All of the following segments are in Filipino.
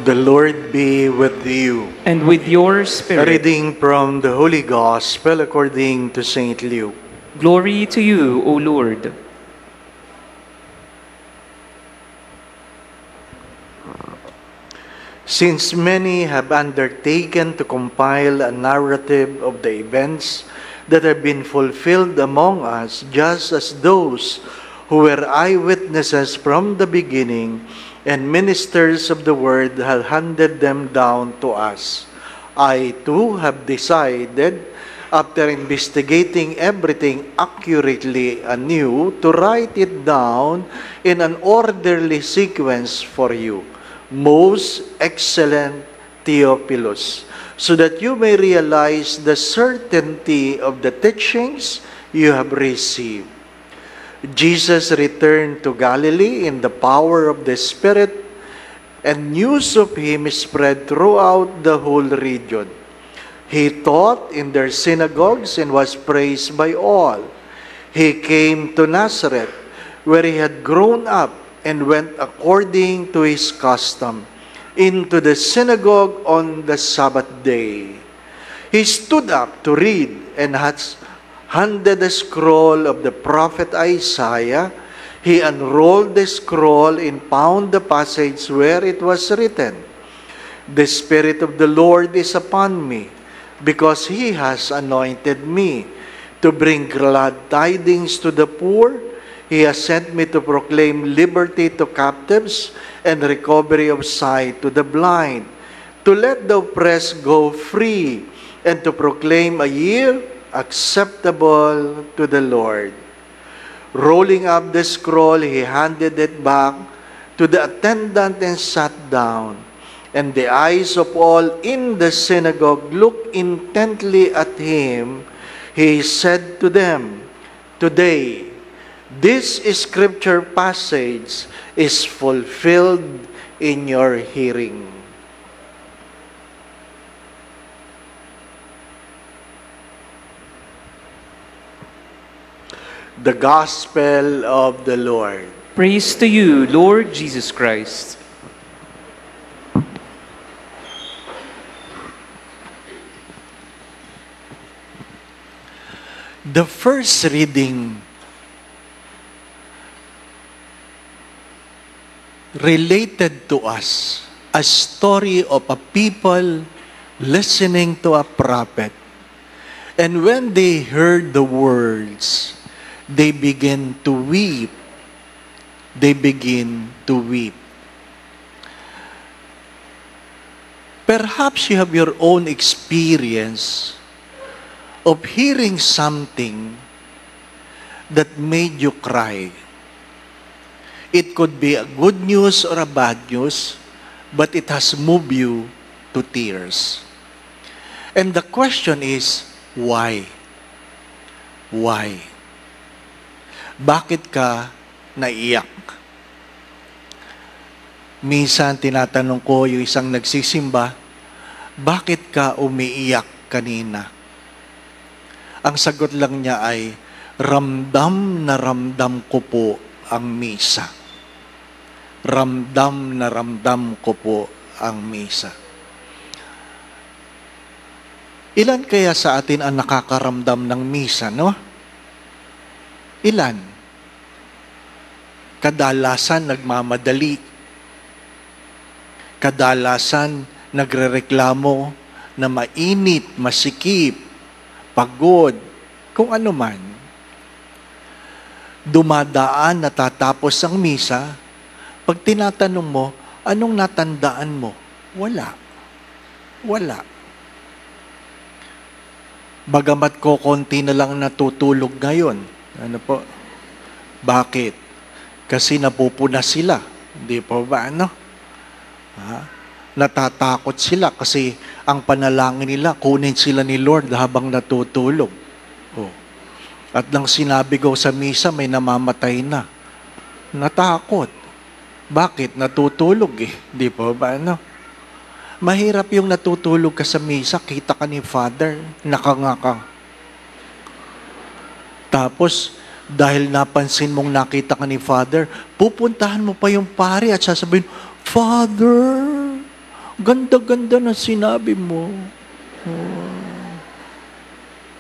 The Lord be with you. And with your A spirit. reading from the Holy Gospel according to St. Luke. Glory to you, O Lord. Since many have undertaken to compile a narrative of the events that have been fulfilled among us, just as those who were eyewitnesses from the beginning and ministers of the word have handed them down to us, I too have decided, after investigating everything accurately anew, to write it down in an orderly sequence for you, most excellent Theophilus, so that you may realize the certainty of the teachings you have received. Jesus returned to Galilee in the power of the Spirit, and news of him spread throughout the whole region. He taught in their synagogues and was praised by all. He came to Nazareth, where he had grown up, and went according to his custom into the synagogue on the Sabbath day. He stood up to read and had handed the scroll of the prophet Isaiah. He unrolled the scroll and found the passage where it was written, "The Spirit of the Lord is upon me, because He has anointed me to bring glad tidings to the poor. He has sent me to proclaim liberty to captives and recovery of sight to the blind, to let the oppressed go free, and to proclaim a year acceptable to the Lord." Rolling up the scroll, he handed it back to the attendant and sat down. And the eyes of all in the synagogue looked intently at him. He said to them, "Today, this scripture passage is fulfilled in your hearing." The Gospel of the Lord. Praise to you, Lord Jesus Christ. The first reading related to us a story of a people listening to a prophet. And when they heard the words, they begin to weep. They begin to weep. Perhaps you have your own experience of hearing something that made you cry. It could be a good news or a bad news, but it has moved you to tears. And the question is, why? Why? Bakit ka naiyak? Minsan tinatanong ko yung isang nagsisimba, bakit ka umiiyak kanina? Ang sagot lang niya ay, ramdam na ramdam ko po ang misa. Ramdam na ramdam ko po ang misa. Ilan kaya sa atin ang nakakaramdam ng misa, no? Ilan? Kadalasan nagmamadali. Kadalasan nagrereklamo na mainit, masikip, pagod, kung ano man. Dumadaan, natatapos ang misa, pag tinatanong mo, anong natandaan mo? Wala. Wala. Bagamat ko konti na lang natutulog ngayon. Ano po? Bakit? Kasi napupuna sila. Hindi po ba? Ano? Natatakot sila kasi ang panalangin nila, kunin sila ni Lord habang natutulog. Oh. At nang sinabi ko sa misa, may namamatay na. Natakot. Bakit? Natutulog eh. Di po ba? Ano? Mahirap yung natutulog ka sa misa, kita ka ni Father, nakangaka. Tapos, dahil napansin mong nakita ka ni Father, pupuntahan mo pa yung pare at sasabihin, "Father, ganda-ganda na sinabi mo.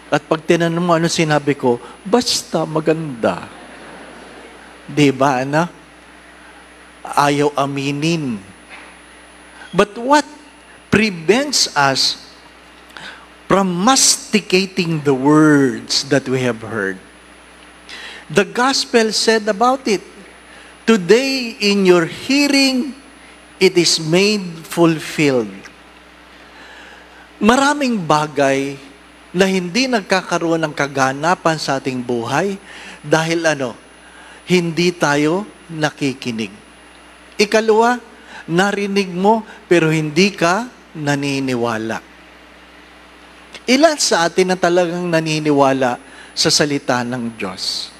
At pag tinanong mo ano sinabi ko, basta maganda. Diba, ano? Ayaw aminin. But what prevents us from masticating the words that we have heard? The gospel said about it, today in your hearing, it is made fulfilled. Maraming bagay na hindi nagkakaroon ng kaganapan sa ating buhay dahil hindi tayo nakikinig. Ikalawa, narinig mo pero hindi ka naniniwala. Ilan sa atin na talagang naniniwala sa salita ng Diyos?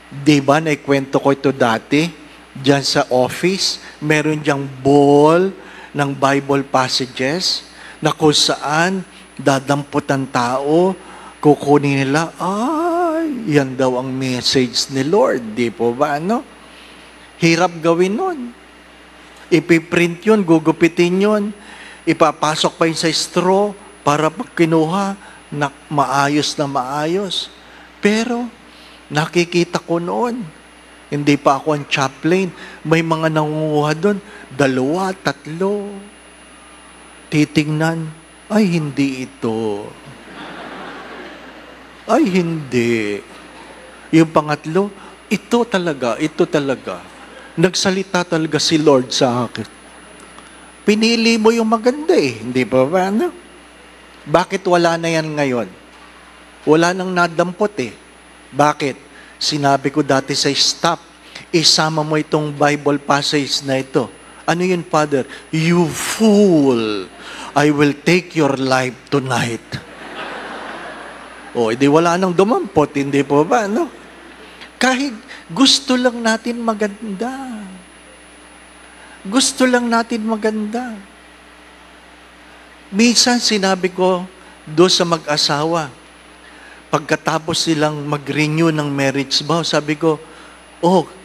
Diba, naikwento ko ito dati, diyan sa office, meron diyang ball ng Bible passages na kung saan dadamputan tao, kukunin nila, yan daw ang message ni Lord. Di po ba, Hirap gawin nun. Ipiprint yun, gugupitin yun, ipapasok pa yun sa straw para pag kinuha, maayos na maayos. Pero, nakikita ko noon, hindi pa ako ang chaplain, may mga nangunguha doon, 2, 3. Titingnan, ay hindi ito. Ay hindi. Yung pangatlo, ito talaga. Nagsalita talaga si Lord sa akin. Pinili mo yung maganda hindi ba ba? Bakit wala na yan ngayon? Wala nang nadampot Bakit? Sinabi ko dati sa staff, isama mo itong Bible passage na ito. Ano yun, Father? You fool! I will take your life tonight. Edi wala nang dumampot, hindi po ba, Kahit gusto lang natin maganda. Gusto lang natin maganda. Minsan sinabi ko doon sa mag-asawa, pagkatapos silang mag-renew ng marriage vow, sabi ko,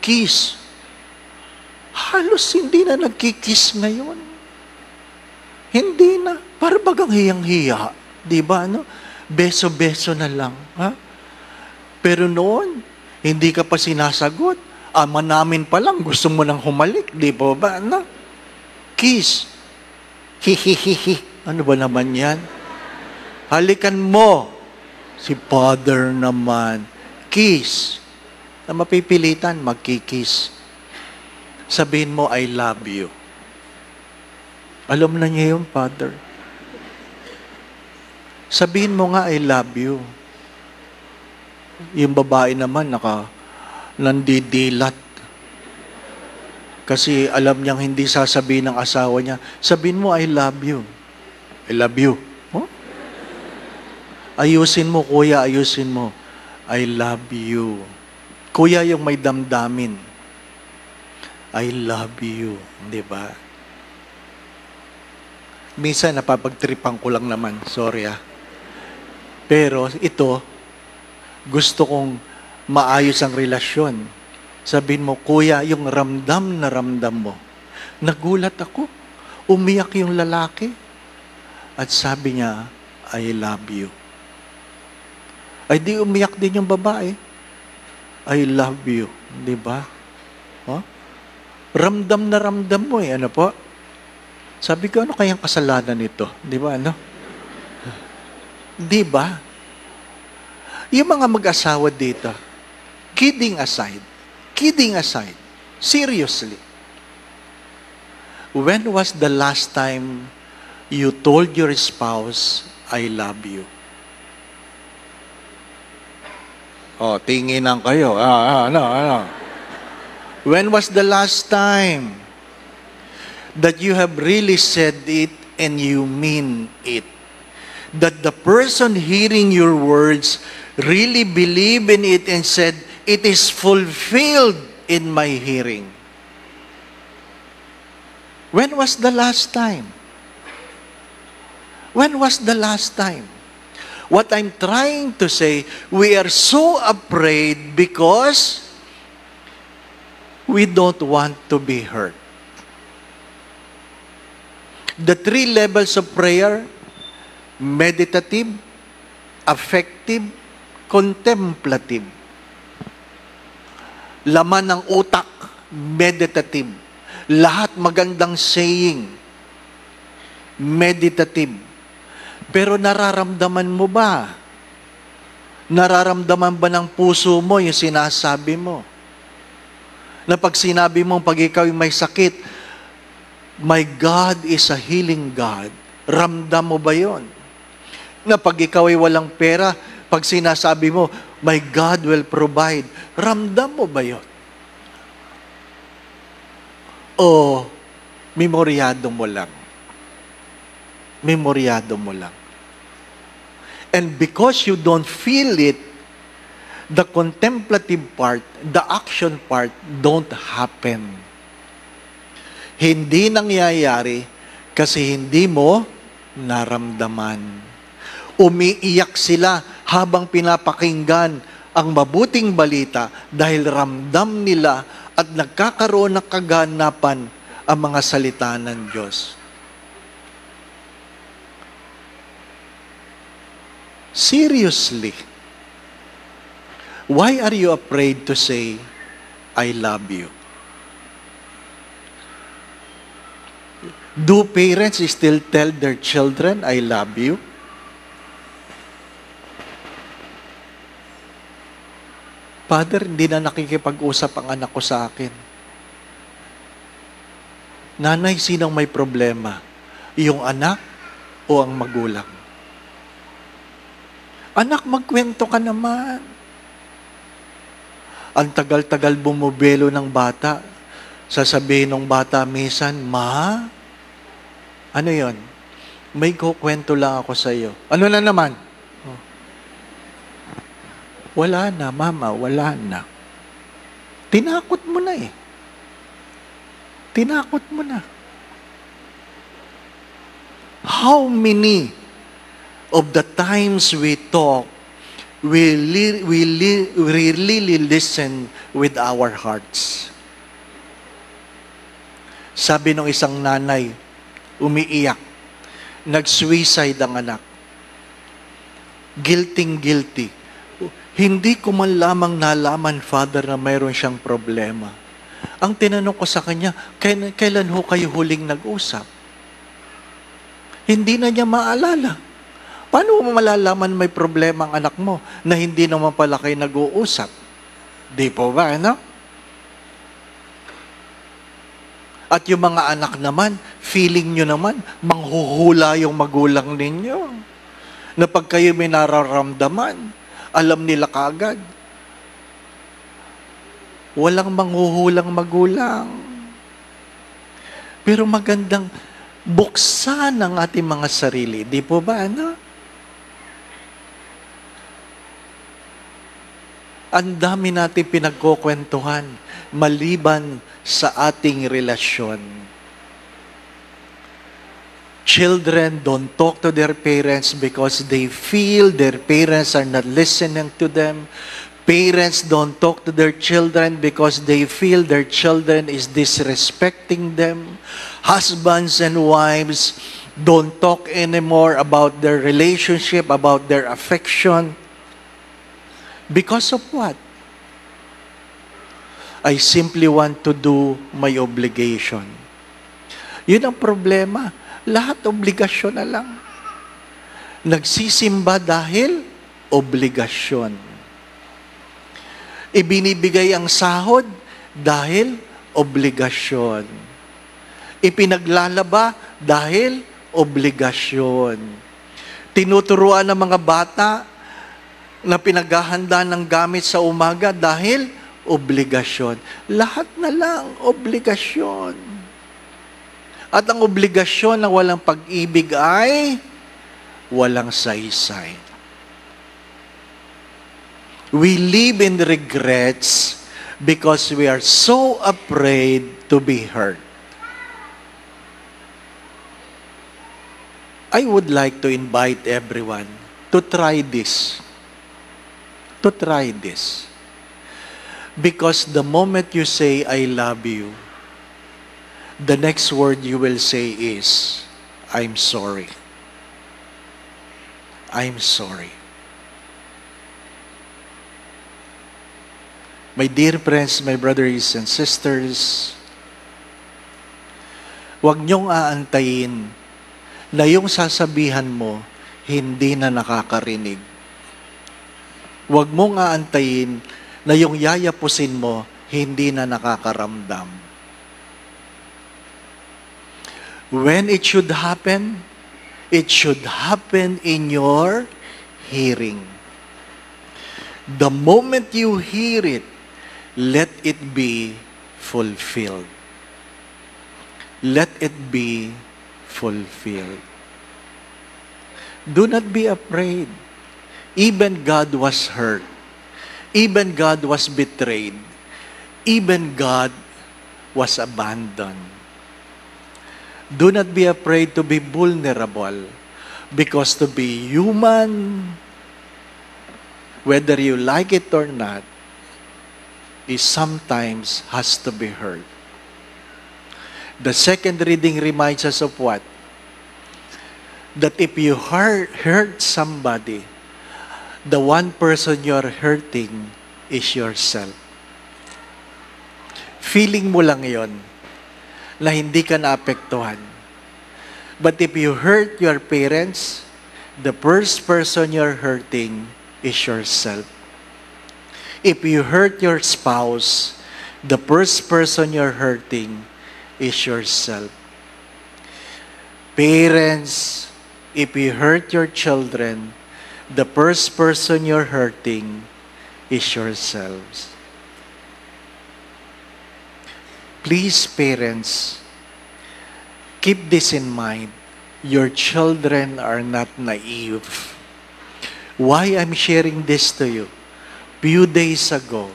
kiss. Halos hindi na nagkikiss ngayon. Hindi na. Para bagang hiyang-hiya. Di ba, Beso-beso na lang. Ha? Pero noon, hindi ka pa sinasagot. Ama namin pa lang, gusto mo nang humalik. Di ba ba, Kiss. Hihihihi. Ano ba naman yan? Halikan mo. Si Father naman. Kiss. Na mapipilitan, magkikiss. Sabihin mo, I love you. Alam na niya yung Father. Sabihin mo nga, I love you. Yung babae naman, nandidilat. Kasi alam niyang hindi sasabihin ng asawa niya, sabihin mo, I love you. I love you. Ayusin mo, kuya, ayusin mo. I love you. Kuya, yung may damdamin. I love you. Di ba? Minsan, napapagtripan ko lang naman. Sorry Pero ito, gusto kong maayos ang relasyon. Sabihin mo, kuya, yung ramdam na ramdam mo. Nagulat ako. Umiyak yung lalaki. At sabi niya, I love you. Ay di umiyak din yung babae. I love you. Di ba? Ramdam na ramdam mo Ano po? Sabi ko, ano kayang kasalanan nito? Di ba, Di ba? Yung mga mag-asawa dito, kidding aside, seriously, when was the last time you told your spouse, I love you? Tinginan kayo. When was the last time that you have really said it and you mean it? That the person hearing your words really believe in it and said, it is fulfilled in my hearing. When was the last time? When was the last time? What I'm trying to say, we are so afraid because we don't want to be hurt. The 3 levels of prayer: meditative, affective, contemplative. Laman ng utak, meditative. Lahat magandang saying, meditative. Pero nararamdaman mo ba? Nararamdaman ba ng puso mo yung sinasabi mo? Na pag sinabi mo, pag ikaw may sakit, my God is a healing God. Ramdam mo ba yon? Na pag ikaw ay walang pera, pag sinasabi mo, my God will provide, ramdam mo ba yon? O memoryado mo lang? Memoryado mo lang. And because you don't feel it, the contemplative part, the action part, don't happen. Hindi nangyayari kasi hindi mo naramdaman. Umiiyak sila habang pinapakinggan ang mabuting balita dahil ramdam nila at nagkakaroon ng kaganapan ang mga salita ng Diyos. Seriously, why are you afraid to say, I love you? Do parents still tell their children, I love you? Father, hindi na nakikipag-usap ang anak ko sa akin. Nanay, sinong may problema? Yung anak o ang magulang? Anak, magkwento ka naman. Ang tagal-tagal bumubelo ng bata. Sasabihin ng bata minsan, Ma, ano yon? May kukwento lang ako sa iyo. Ano na naman? Oh. Wala na, Mama, wala na. Tinakot mo na eh. Tinakot mo na. How many of the times we talk, we really listen with our hearts. Sabi ng isang nanay, umiiyak, nag-suicide ang anak. Guilty. Hindi ko man lamang nalaman, Father, na mayroon siyang problema. Ang tinanong ko sa kanya, kailan ho kayo huling nag-usap? Hindi na niya maalala. Paano mo malalaman may problema ang anak mo na hindi naman pala kayo nag-uusap? Di po ba, ano? At yung mga anak naman, feeling nyo naman, manghuhula yung magulang ninyo. Na pag kayo may nararamdaman, alam nila kaagad. Walang manghuhulang magulang. Pero magandang buksan ang ating mga sarili. Di po ba, ano? Ang dami natin pinagkukwentuhan maliban sa ating relasyon. Children don't talk to their parents because they feel their parents are not listening to them. Parents don't talk to their children because they feel their children is disrespecting them. Husbands and wives don't talk anymore about their relationship, about their affection. Because of what? I simply want to do my obligation. Yun ang problema. Lahat obligasyon na lang. Nagsisimba dahil obligasyon. Ibinibigay ang sahod dahil obligasyon. Ipinaglalaba dahil obligasyon. Tinuturuan ng mga bata na pinaghahanda ng gamit sa umaga dahil obligasyon. Lahat na lang obligasyon. At ang obligasyon na walang pag-ibig ay walang saysay. We live in regrets because we are so afraid to be hurt. I would like to invite everyone to try this. To try this. Because the moment you say, I love you, the next word you will say is, I'm sorry. I'm sorry. My dear friends, my brothers and sisters, huwag niyong aantayin na yung sasabihan mo, hindi na nakakarinig. Huwag mong aantayin na yung yayapusin mo, hindi na nakakaramdam. When it should happen in your hearing. The moment you hear it, let it be fulfilled. Let it be fulfilled. Do not be afraid. Even God was hurt. Even God was betrayed. Even God was abandoned. Do not be afraid to be vulnerable, because to be human, whether you like it or not, is sometimes has to be hurt. The second reading reminds us of what? That if you hurt somebody, the one person you're hurting is yourself. Feeling mo lang yon na hindi ka naapektuhan. But if you hurt your parents, the first person you're hurting is yourself. If you hurt your spouse, the first person you're hurting is yourself. Parents, if you hurt your children, the first person you're hurting is yourselves. Please, parents, keep this in mind. Your children are not naive. Why I'm sharing this to you? Few days ago,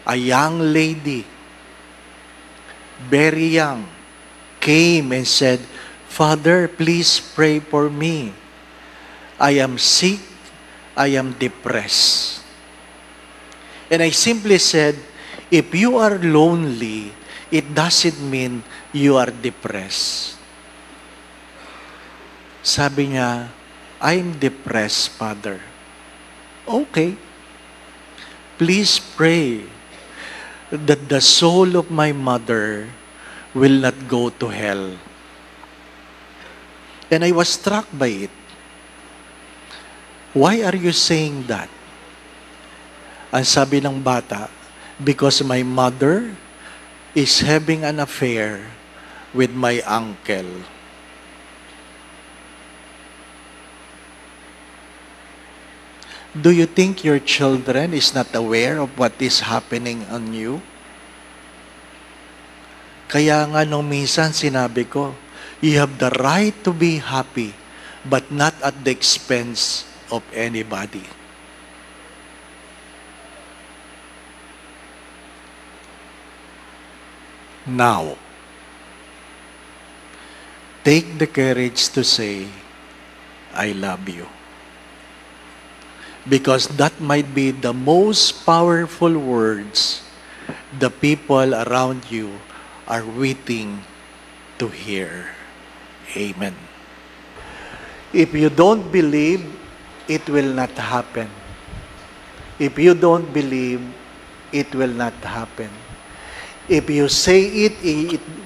a young lady, very young, came and said, "Father, please pray for me. I am sick. I am depressed." And I simply said, if you are lonely, it doesn't mean you are depressed. Sabi niya, "I'm depressed, Father." Okay. Please pray that the soul of my mother will not go to hell. And I was struck by it. Why are you saying that? Ang sabi ng bata, because my mother is having an affair with my uncle. Do you think your children is not aware of what is happening on you? Kaya nga nung minsan sinabi ko, you have the right to be happy, but not at the expense of anybody. Now, take the courage to say, "I love you." Because that might be the most powerful words the people around you are waiting to hear. Amen. If you don't believe, it will not happen. If you don't believe, it will not happen. If you say it,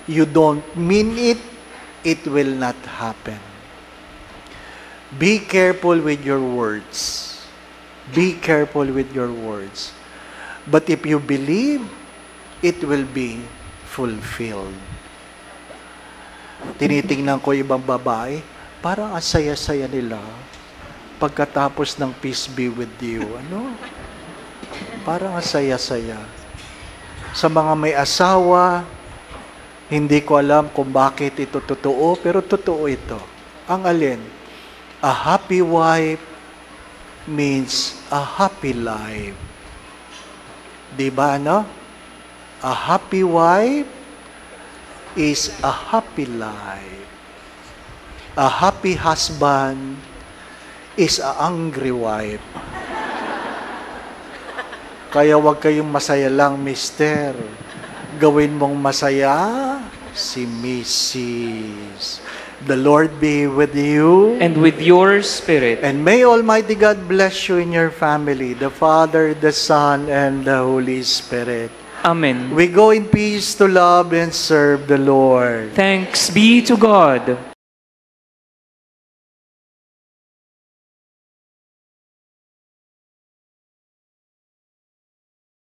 you don't mean it, it will not happen. Be careful with your words. Be careful with your words. But if you believe, it will be fulfilled. Tinitingnan ko ibang babae, parang asaya-saya nila pagkatapos ng peace be with you. Ano? Parang asaya-saya. Sa mga may asawa, hindi ko alam kung bakit ito totoo, pero totoo ito. Ang alin? A happy wife means a happy life. Diba, no? A happy wife is a happy life. A happy husband is a angry wife. Kaya wag kayong masaya lang, mister. Gawin mong masaya si Mrs. The Lord be with you. And with your spirit. And may Almighty God bless you in your family, the Father, the Son, and the Holy Spirit. Amen. We go in peace to love and serve the Lord. Thanks be to God.